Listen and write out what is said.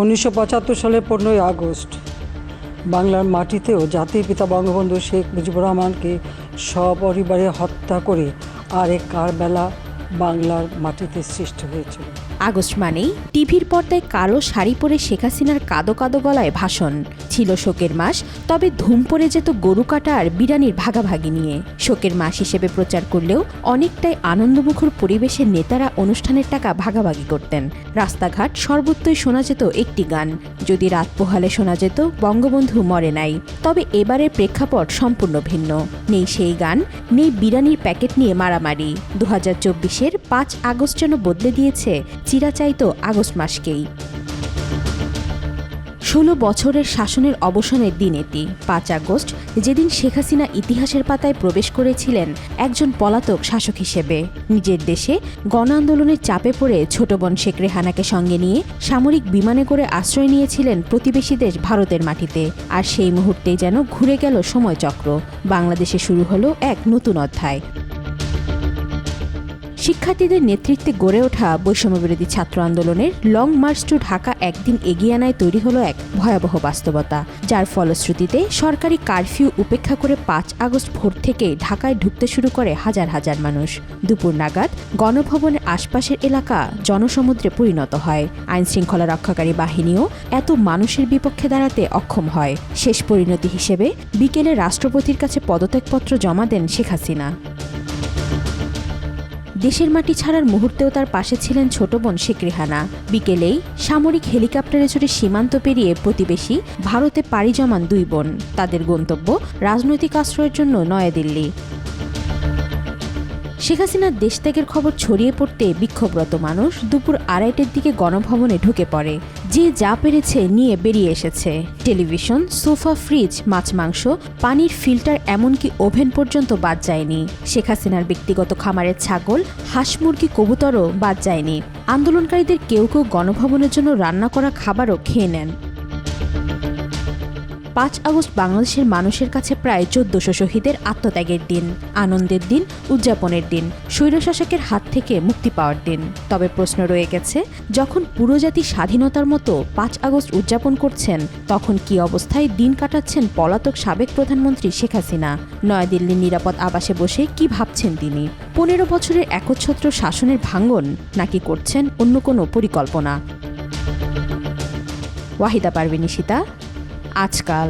1975 সালের 15ই আগস্ট বাংলার মাটিতেও জাতির পিতা বঙ্গবন্ধু শেখ মুজিবুর রহমানকে সপরিবারে হত্যা করে আরেক কারবেলা বাংলার মাটিতে সৃষ্টি হয়েছিল। আগস্ট মানেই টিভির পর্দায় কালো শাড়ি পরে শেখ হাসিনার কাদো কাদো গলায় ভাষণ। ছিল শোকের মাস, তবে ধুম পড়ে যেত গরু কাটা আর বিরানির ভাগাভাগি নিয়ে। শোকের মাস হিসেবে প্রচার করলেও অনেকটাই আনন্দমুখর পরিবেশের নেতারা অনুষ্ঠানের টাকা ভাগাভাগি করতেন। রাস্তাঘাট সর্বত্রই শোনা যেত একটি গান, যদি রাত পোহালে শোনা যেত বঙ্গবন্ধু মরে নাই। তবে এবারের প্রেক্ষাপট সম্পূর্ণ ভিন্ন। নেই সেই গান, নেই বিরানির প্যাকেট নিয়ে মারামারি। 2024-এর 5 আগস্ট যেন বদলে দিয়েছে চিরাচাইতো আগস্ট মাসকেই। 16 বছরের শাসনের অবসানের দিন এটি 5 আগস্ট, যেদিন শেখ হাসিনা ইতিহাসের পাতায় প্রবেশ করেছিলেন একজন পলাতক শাসক হিসেবে। নিজের দেশে গণ আন্দোলনের চাপে পড়ে ছোট বোন শেখ রেহানাকে সঙ্গে নিয়ে সামরিক বিমানে করে আশ্রয় নিয়েছিলেন প্রতিবেশী দেশ ভারতের মাটিতে। আর সেই মুহূর্তেই যেন ঘুরে গেল সময়চক্র। বাংলাদেশে শুরু হলো এক নতুন অধ্যায়। শিক্ষার্থীদের নেতৃত্বে গড়ে ওঠা বৈষম্যবিরোধী ছাত্র আন্দোলনের লং মার্চ টু ঢাকা একদিন এগিয়ে আনায় তৈরি হলো এক ভয়াবহ বাস্তবতা, যার ফলশ্রুতিতে সরকারি কারফিউ উপেক্ষা করে 5 আগস্ট ভোর থেকে ঢাকায় ঢুকতে শুরু করে হাজার হাজার মানুষ। দুপুর নাগাদ গণভবনের আশপাশের এলাকা জনসমুদ্রে পরিণত হয়। আইনশৃঙ্খলা রক্ষাকারী বাহিনীও এত মানুষের বিপক্ষে দাঁড়াতে অক্ষম হয়। শেষ পরিণতি হিসেবে বিকেলে রাষ্ট্রপতির কাছে পদত্যাগপত্র জমা দেন শেখ হাসিনা। দেশের মাটি ছাড়ার মুহূর্তেও তার পাশে ছিলেন ছোট বোন শেখ রেহানা। বিকেলেই সামরিক হেলিকপ্টারে চড়ে সীমান্ত পেরিয়ে প্রতিবেশী ভারতে পাড়ি জমান 2 বোন। তাদের গন্তব্য রাজনৈতিক আশ্রয়ের জন্য নয়াদিল্লি। শেখ হাসিনার দেশত্যাগের খবর ছড়িয়ে পড়তে বিক্ষোভরত মানুষ দুপুর 2:30-এর দিকে গণভবনে ঢুকে পড়ে। যে যা পেরেছে নিয়ে বেরিয়ে এসেছে। টেলিভিশন, সোফা, ফ্রিজ, মাছ মাংস, পানির ফিল্টার, এমনকি ওভেন পর্যন্ত বাদ যায়নি। শেখ হাসিনার ব্যক্তিগত খামারের ছাগল, হাঁস, মুরগি, কবুতরও বাদ যায়নি। আন্দোলনকারীদের কেউ কেউ গণভবনের জন্য রান্না করা খাবারও খেয়ে নেন। 5 আগস্ট বাংলাদেশের মানুষের কাছে প্রায় 1400 শহীদের আত্মত্যাগের দিন, আনন্দের দিন, উদযাপনের দিন, স্বৈরশাসকের হাত থেকে মুক্তি পাওয়ার দিন। তবে প্রশ্ন রয়ে গেছে, যখন পুরো জাতি স্বাধীনতার মতো 5 আগস্ট উদযাপন করছেন, তখন কি অবস্থায় দিন কাটাচ্ছেন পলাতক সাবেক প্রধানমন্ত্রী শেখ হাসিনা? নয়াদিল্লির নিরাপদ আবাসে বসে কি ভাবছেন তিনি? 15 বছরের একচ্ছত্র শাসনের ভাঙন, নাকি করছেন অন্য কোনো পরিকল্পনা? ওয়াহিদা পারভীন নিশিতা, আজকাল।